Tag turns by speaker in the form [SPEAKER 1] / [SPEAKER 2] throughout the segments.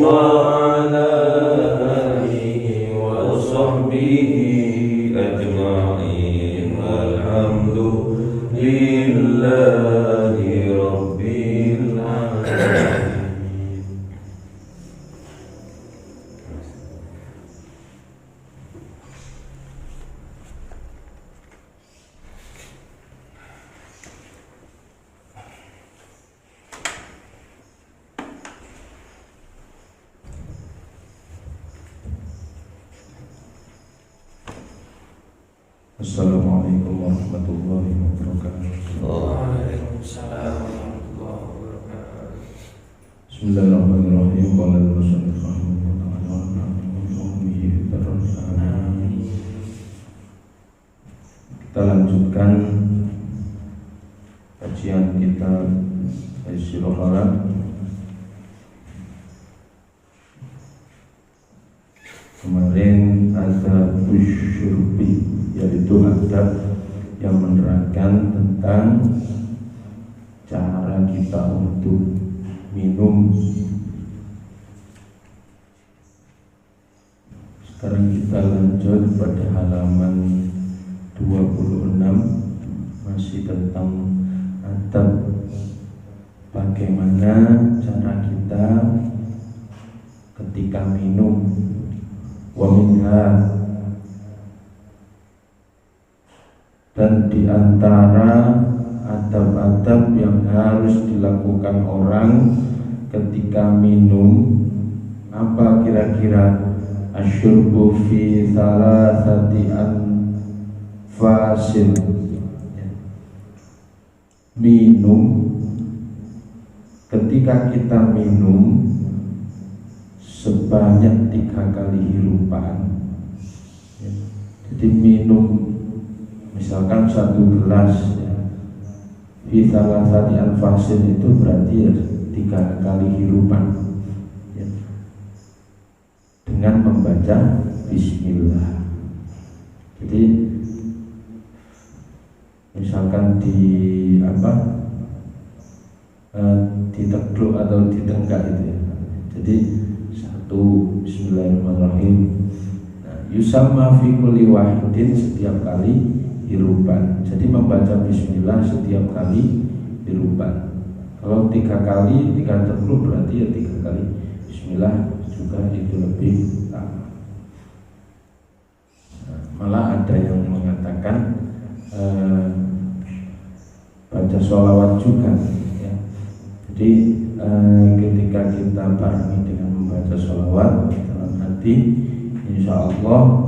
[SPEAKER 1] وعلى آله وصحبه أجمعين والحمد لله رب العالمين. Assalamualaikum warahmatullahi wabarakatuh.
[SPEAKER 2] Waalaikumsalam warahmatullahi wabarakatuh.
[SPEAKER 1] Bismillahirrahmanirrahim. Kita lanjutkan kajian kita Taysirul Haram. Kemarin ada usyurbi, yaitu adab yang menerangkan tentang cara kita untuk minum. Sekarang kita lanjut pada halaman 26, masih tentang adab bagaimana cara kita ketika minum. Wa minha, dan diantara adab-adab yang harus dilakukan orang ketika minum, apa kira-kira? Asyurbu fi thalathati anfasin, minum, ketika kita minum sebanyak 3 kali hirupan. Jadi minum misalkan 1 gelas ya, fi thalathati anfasin, itu berarti ya 3 kali hirupan ya, dengan membaca bismillah. Jadi misalkan diteguk atau ditenggak itu ya. Jadi 1, bismillahirrahmanirrahim. Yusamma fi kulli wahidin, setiap kali hirupan. Jadi membaca bismillah setiap kali hirupan. Kalau 3 kali, 3 teguk berarti ya 3 kali bismillah juga, itu lebih lama. Malah ada yang mengatakan baca sholawat juga ya. Jadi ketika kita barengi dengan membaca sholawat dalam hati, insya Allah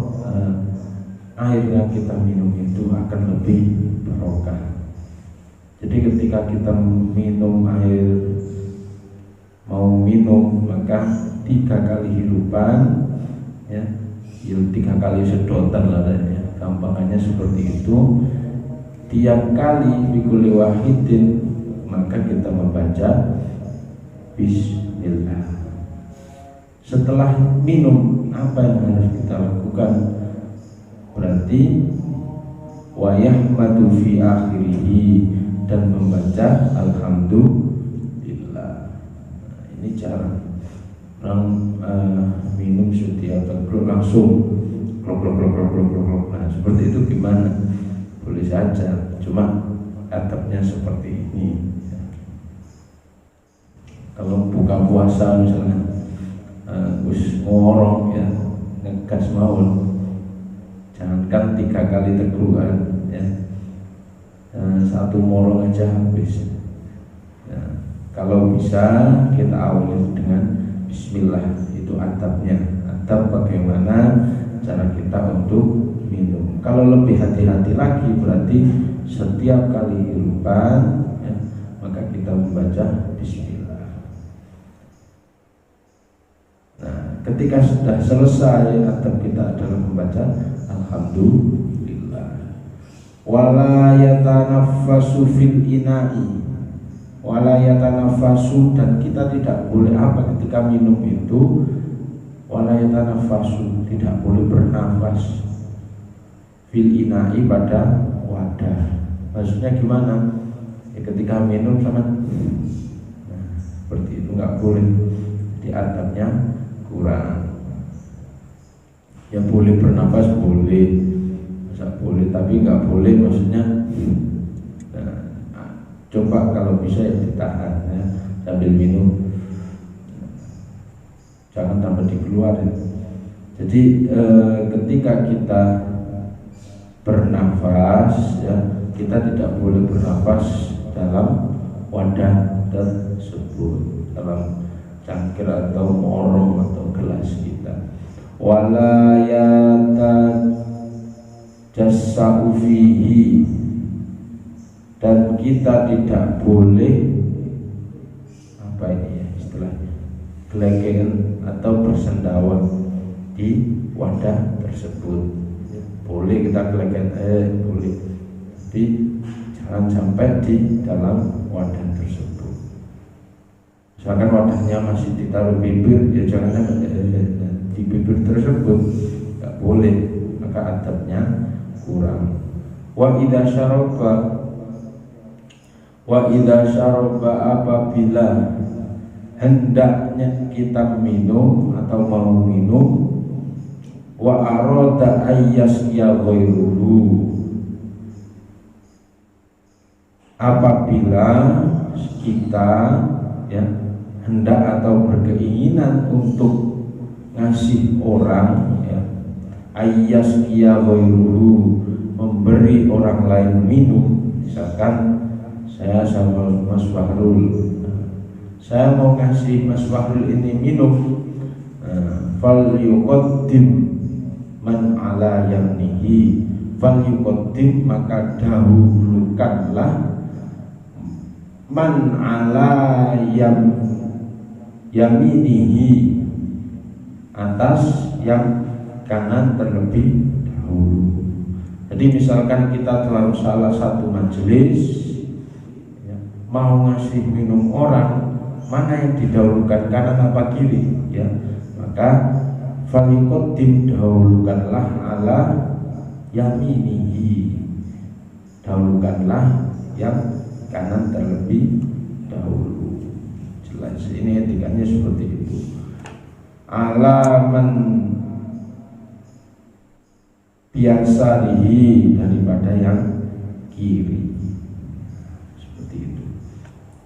[SPEAKER 1] air yang kita minum itu akan lebih barokah. Jadi ketika kita minum air, mau minum, maka 3 kali hirupan ya, 3 kali sedotan lah ya, gampangannya seperti itu. Tiap kali bikuli wahidin, maka kita membaca bismillah. Setelah minum, apa yang harus kita lakukan? Berarti wa yahmadu fi akhirih, dan membaca alhamdulillah. Ini cara orang minum setiap teguk langsung klok. Nah, seperti itu gimana? Boleh saja, cuma adabnya seperti ini. Kalau buka puasa misalnya ngorong ya, ngegas maul, jangankan 3 kali teguran ya, 1 morong aja habis ya. Kalau bisa kita awali dengan bismillah, itu adabnya. Adab bagaimana cara kita untuk minum. Kalau lebih hati-hati lagi, berarti setiap kali hirupan ya, maka kita membaca bismillah. Nah, ketika sudah selesai, adab kita adalah membaca alhamdulillah. Wala yatanaffasu fil ina'i, wala yatanaffasu, dan kita tidak boleh apa ketika minum itu, wala yatanaffasu, tidak boleh bernafas fil ina'i, pada wadah. Maksudnya gimana? Ya, ketika minum sama seperti itu nggak boleh. Di adabnya kurang. Ya boleh bernafas boleh, masa boleh, tapi nggak boleh maksudnya. Coba kalau bisa ya ditahan ya, sambil minum, jangan sampai dikeluarin. Jadi ketika kita bernafas ya, kita tidak boleh bernafas dalam wadah tersebut, dalam cangkir atau morong atau gelas kita. Wala yatajassa'u fihi, dan kita tidak boleh apa ini ya istilahnya, gelegengan atau bersendawan di wadah tersebut. Boleh kita gelegengan, boleh, tapi jangan sampai di dalam wadah tersebut. Misalkan wadahnya masih ditaruh bibir, ya jangan di bibir tersebut, nggak boleh, maka adabnya kurang. Wa idza syaraba, apabila hendaknya kita minum atau mau minum, wa arada ayyasqiya ghairuhu, apabila kita ya hendak atau berkeinginan untuk ngasih orang ya, ayyasqiya ghairuhu, memberi orang lain minum. Misalkan saya sama Mas Fahrul, saya mau ngasih Mas Fahrul ini minum, fal yuqaddim man ala yamnihi, fal yuqaddim, maka dahulukanlah man ala yaminihi, atas yang kanan terlebih dahulu. Jadi misalkan kita dalam salah satu majelis mau ngasih minum orang, mana yang didahulukan, kanan apa kiri ya, maka falikotim, dahulukanlah ala yaminihi, dahulukanlah yang kanan terlebih dahulu. Jelas ini etikanya seperti itu. Alaman biasa dihi, daripada yang kiri.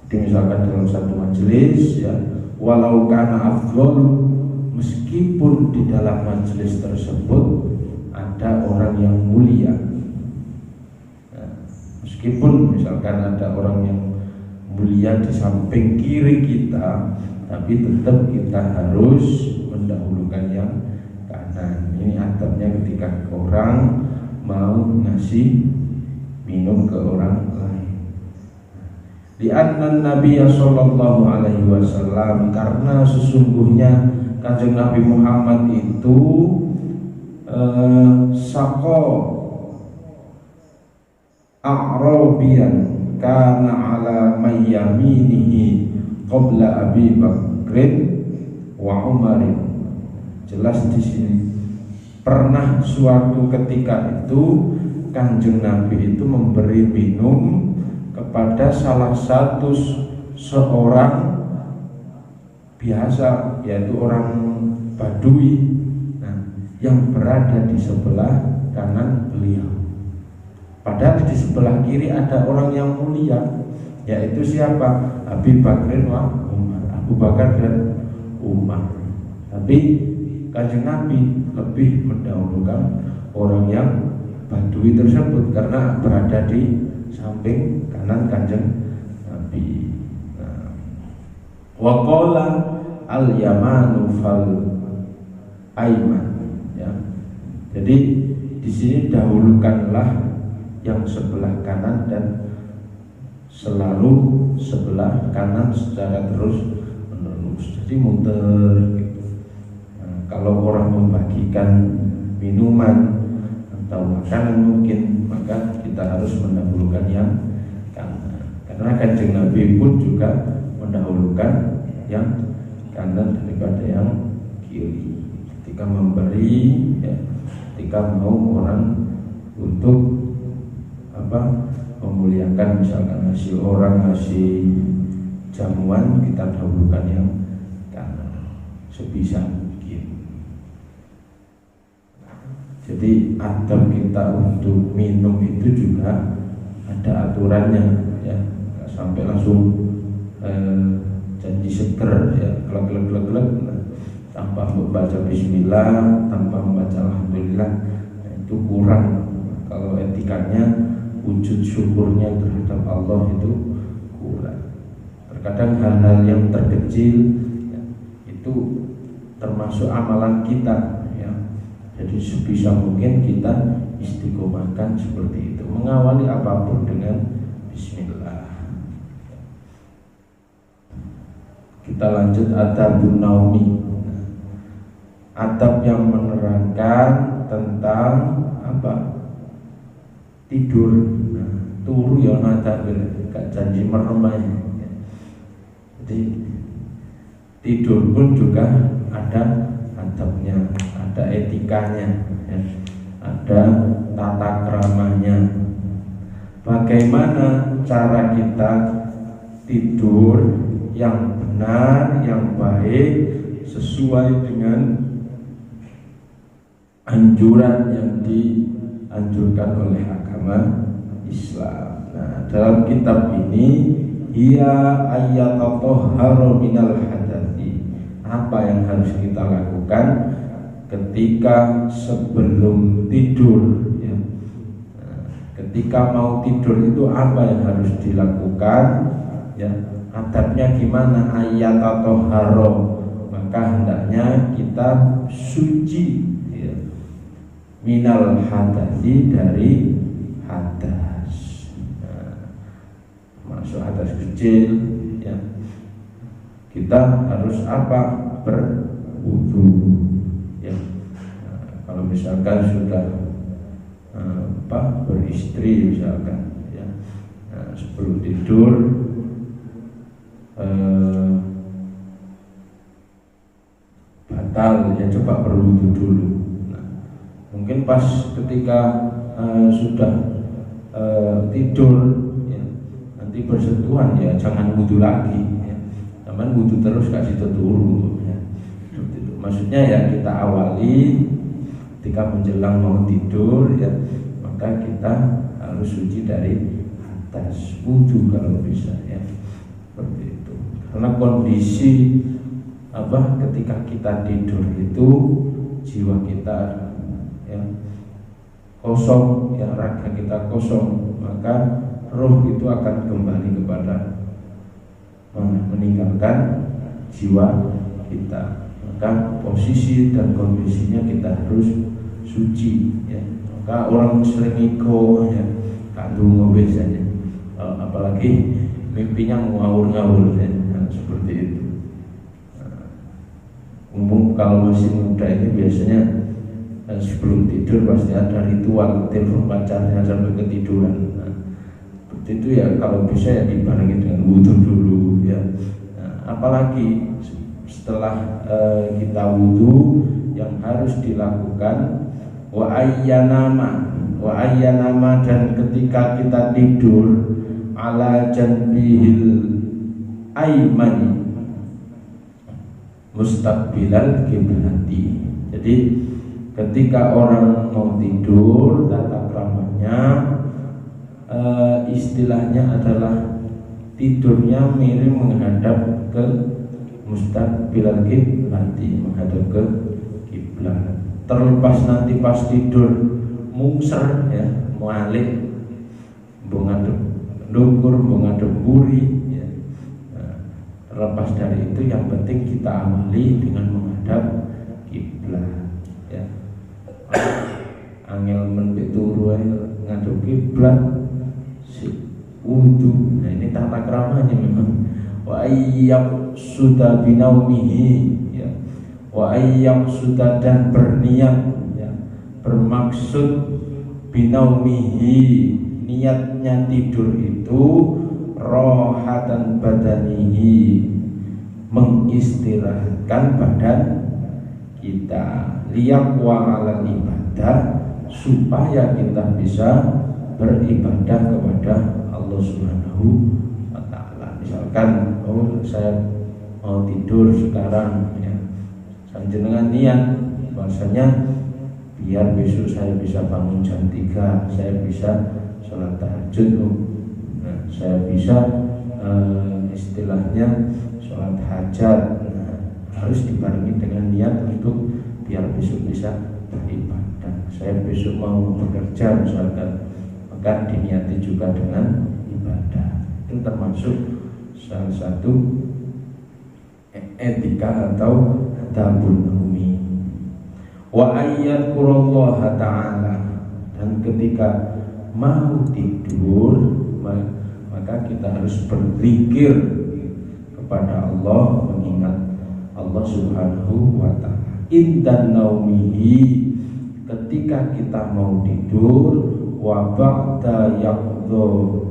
[SPEAKER 1] Jadi misalkan dalam satu majelis ya, walau kana afdhal, meskipun di dalam majelis tersebut ada orang yang mulia ya, meskipun misalkan ada orang yang mulia di samping kiri kita, tapi tetap kita harus mendahulukan yang kanan. Ini adabnya ketika orang mau ngasih minum ke orang lain. Di anna Nabi sallallahu alaihi wasallam, karena sesungguhnya Kanjeng Nabi Muhammad itu saqo a'rabiyan kana ala mayyaminihi qabla Abi Bakrin wa Umarin. Jelas di sini, pernah suatu ketika itu Kanjeng Nabi itu memberi minum kepada salah satu seorang biasa, yaitu orang Badui, yang berada di sebelah kanan beliau. Padahal di sebelah kiri ada orang yang mulia, yaitu siapa? Abi Bakrin wa Umar, Abu Bakar dan Umar. Tapi Kanjeng Nabi lebih mendahulukan orang yang Badui tersebut karena berada di samping kanan Kanjeng Nabi. Wa qala al-yamanu fal aiman ya. Jadi di sini dahulukanlah yang sebelah kanan dan selalu sebelah kanan secara terus menerus. Jadi muter gitu. Kalau orang membagikan minuman atau makanan mungkin, maka kita harus mendahulukan yang kanan, karena Kanjeng Nabi pun juga mendahulukan yang kanan daripada yang kiri ketika memberi ya, ketika mau orang untuk memuliakan, misalkan ngasih orang, ngasih jamuan, kita dahulukan yang kanan. sebisa mungkin. Jadi adab kita untuk minum itu juga ada aturannya, ya. Nggak sampai langsung janji seger, ya, glek tanpa membaca bismillah, tanpa membaca alhamdulillah, itu kurang. Kalau etikanya, wujud syukurnya terhadap Allah itu kurang. Terkadang hal-hal yang terkecil, ya, itu termasuk amalan kita, ya. Jadi sebisa mungkin kita istiqomahkan seperti itu, mengawali apapun dengan bismillah. Kita lanjut adabun naumi. Adab yang menerangkan tentang apa? Tidur. Nah, turu ya adab, gak janji merem aja. Jadi tidur pun juga ada adabnya, ada etikanya, ya. Ada tata keramanya. Bagaimana cara kita tidur yang benar, yang baik, sesuai dengan anjuran yang dianjurkan oleh agama Islam. Nah, dalam kitab ini, hiya ayyatahharu minal hadathi. Apa yang harus kita lakukan ketika sebelum tidur, ya. Nah, ketika mau tidur itu apa yang harus dilakukan, ya. Adabnya gimana? Ayyatahharu, maka hendaknya kita suci, minal hadasi, dari hadas. Nah, masuk hadas kecil, ya. Kita harus apa? Berwudu, ya. Nah, kalau misalkan sudah beristri misalkan, ya. Nah, sebelum tidur batal, ya, coba berwudu dulu. Mungkin pas ketika sudah tidur, ya, nanti bersentuhan, ya jangan wudhu lagi, ya. Jangan wudhu terus kasih turu, ya. Maksudnya ya kita awali ketika menjelang mau tidur, ya, maka kita harus suci dari atas, wudhu kalau bisa, ya, seperti itu. Karena kondisi ketika kita tidur itu jiwa kita, ya, kosong, ya, raga kita kosong, maka roh itu akan kembali kepada meninggalkan jiwa kita. Maka posisi dan kondisinya kita harus suci, ya. Maka orang sering ego, ya, kandung biasanya, apalagi mimpinya ngawur-ngawur, ya. Nah, seperti itu. Umum kalau masih muda ini biasanya sebelum tidur pasti ada ritual telepon pacarnya sampai ketiduran. Nah, seperti itu, ya, kalau bisa ya dibarengi dengan wudhu dulu, ya. Nah, apalagi setelah kita wudhu yang harus dilakukan wa ayyanama, dan ketika kita tidur ala janbihil aymani mustaqbilal kiblati. Jadi ketika orang mau tidur, tata keramanya istilahnya adalah tidurnya miring menghadap ke mustaqbilal kiblati, menghadap ke kiblat. Terlepas nanti pas tidur mungser, ya, mualik, menghadap ndukur, menghadap buri, ya. Terlepas dari itu, yang penting kita awali dengan menghadap kiblat, ya. Angel menbek turu ngadep kiblat, si wudu. Nah, ini tata keramanya memang. Wa ayyam sudah binaumihi, ya. Wa ayyam sudah, dan berniat, ya, bermaksud binaumihi, niatnya tidur itu rohatan badanihi, mengistirahatkan badan kita, liyaqwa alal ibadah, supaya kita bisa beribadah kepada Allah Subhanahu wa ta'ala. Misalkan, oh, saya mau tidur sekarang, ya, jenengan niat bahwasanya biar besok saya bisa bangun jam 3, saya bisa sholat tahajud, saya bisa istilahnya sholat hajat. Harus dibarengi dengan niat untuk biar besok bisa beribadah. Saya besok mau bekerja misalkan, maka diniati juga dengan ibadah. Itu termasuk salah satu etika atau adabun umi. Wa ayyadkurullaha ta'ala, dan ketika mau tidur maka kita harus berzikir kepada Allah, mengingat Allah Subhanahu wa ta'ala. Indan naumihi, ketika kita mau tidur, wa ba'da yaqdati,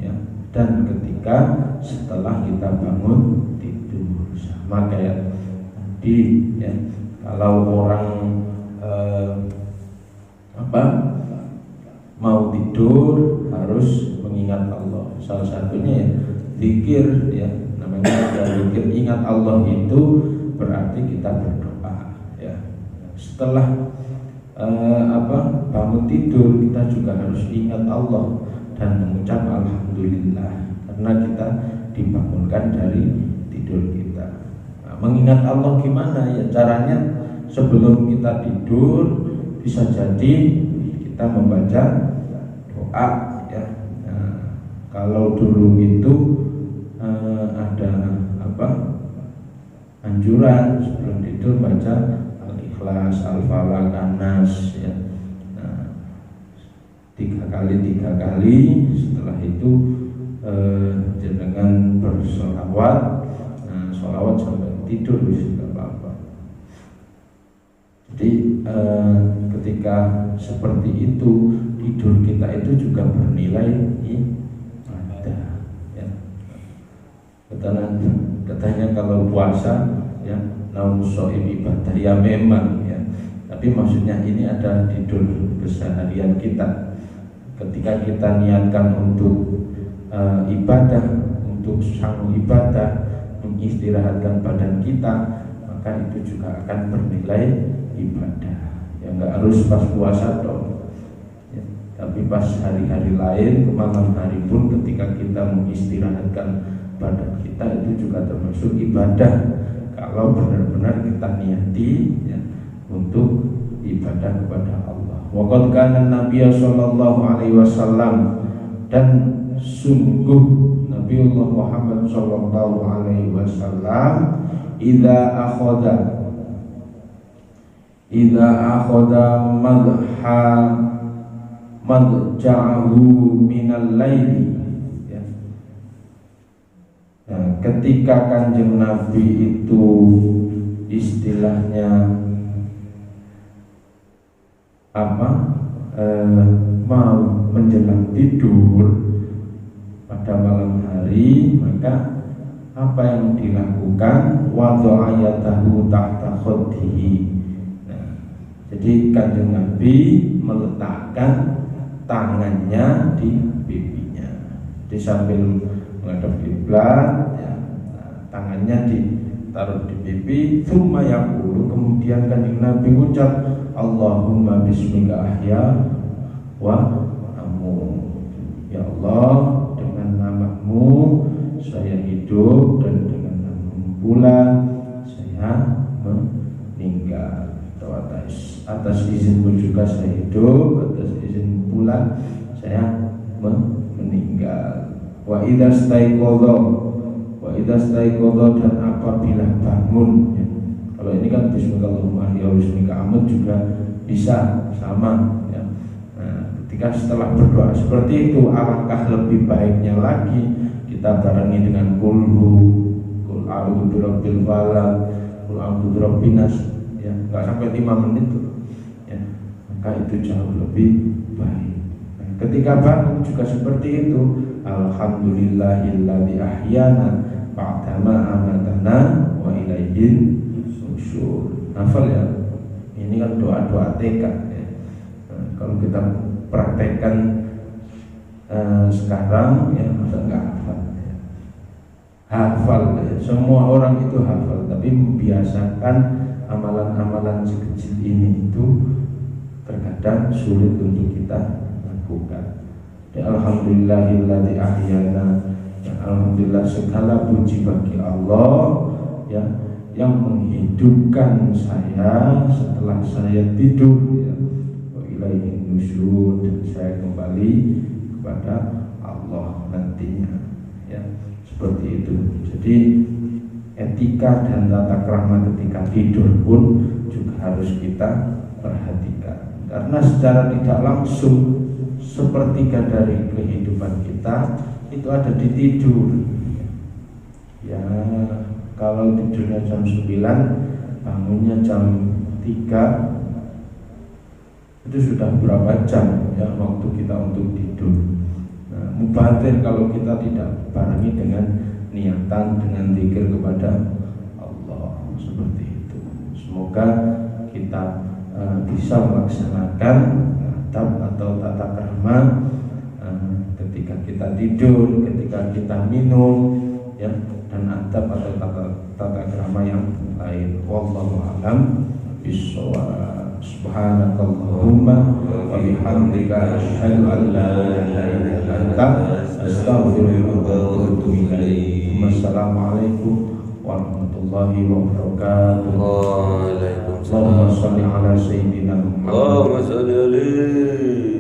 [SPEAKER 1] ya, dan ketika setelah kita bangun tidur. Sama kayak tadi, ya, kalau orang mau tidur harus mengingat Allah. Salah satunya ya zikir, ya, namanya zikir. Ingat Allah itu berarti kita berdoa, ya. Setelah bangun tidur kita juga harus ingat Allah dan mengucap alhamdulillah karena kita dibangunkan dari tidur kita. Nah, mengingat Allah gimana ya caranya? Sebelum kita tidur bisa jadi kita membaca doa, ya. Nah, kalau dulu itu ada anjuran sebelum tidur baca Al-Ikhlas, Al-Falaq, An-Nas, ya. Nah, 3 kali. Setelah itu dengan bersolawat, solawat sampai tidur tidak apa-apa. Jadi ketika seperti itu tidur kita itu juga bernilai ibadah, ya. Katanya kalau puasa, ya, naum shaim ibadah, ya memang, ya. Tapi maksudnya ini ada tidur keseharian kita. Ketika kita niatkan untuk ibadah, untuk sanggup ibadah, mengistirahatkan badan kita, maka itu juga akan bernilai ibadah. Ya nggak harus pas puasa dong, ya, tapi pas hari-hari lain, malam hari pun ketika kita mengistirahatkan badan kita itu juga termasuk ibadah. Kalau benar-benar kita niati, ya, untuk ibadah kepada Allah. Waqad kana Nabi sallallahu alaihi wasallam, dan sungguh Nabiullah Muhammad sallallahu alaihi wasallam idza akhadha madja'ahu minal laili, ya. Nah, ketika Kanjeng Nabi itu istilahnya mau menjelang tidur pada malam hari, maka apa yang dilakukan? Wadha'a yadahu tahta khaddihi. Nah, jadi Kanjeng Nabi meletakkan tangannya di pipinya, di sambil menghadap kiblat, ya. Nah, tangannya ditaruh di pipi. Tsumma yaqulu, kemudian Kanjeng Nabi ucap, Allahumma bismika ahya wa amu. Ya Allah, dengan namamu saya hidup, dan dengan namamu pula saya meninggal. Atas izinmu juga saya hidup, atas izin pula saya meninggal. Wa idza staiqadha, dan apabila bangun, ya. Kalau ini kan bismillahirrahmanirrahim, ya bismika amut juga bisa sama, ya. Nah, ketika setelah berdoa seperti itu, alangkah lebih baiknya lagi kita barengi dengan qul a'udzu birabbil falaq, qul a'udzu birabbin nas, ya, enggak sampai 5 menit tuh, ya. Maka itu jauh lebih baik. Nah, ketika bangun juga seperti itu, alhamdulillahilladzi ahyana ba'dama amatana wa ilaihin nusyur. Hafal ya, ini kan doa-doa tekad, ya. Nah, kalau kita praktekkan sekarang, ya, masa enggak hafal, ya. hafal ya. Semua orang itu hafal, tapi membiasakan amalan-amalan sekecil ini itu terkadang sulit untuk kita lakukan. Ya alhamdulillahilladzi ahyana. Ya alhamdulillah, segala puji bagi Allah ya, yang menghidupkan saya setelah saya tidur ya. Wa ilaihin nusyur, dan saya kembali kepada Allah nantinya ya. Seperti itu. Jadi etika dan tata krama ketika tidur pun juga harus kita perhatikan, karena secara tidak langsung sepertiga dari kehidupan kita itu ada di tidur ya. Kalau tidurnya jam 9, bangunnya jam 3, itu sudah berapa jam ya waktu kita untuk tidur. Nah, mubatir kalau kita tidak barengi dengan niatan, dengan zikir kepada Allah, seperti itu. Semoga kita bisa melaksanakan adab atau tata krama ketika kita tidur, ketika kita minum ya, dan adab atau tata krama yang lain. Wallahu a'lam bishawab. Subhanakallahumma wa bihamdika asyhadu an la ilaha illa anta astaghfiruka wa atubu ilaik. Wassalamualaikum warahmatullahi wabarakatuh.
[SPEAKER 2] Waalaikumsalam.
[SPEAKER 1] Allahumma shalli ala sayyidina Muhammad.
[SPEAKER 2] Allahumma shalli alaihi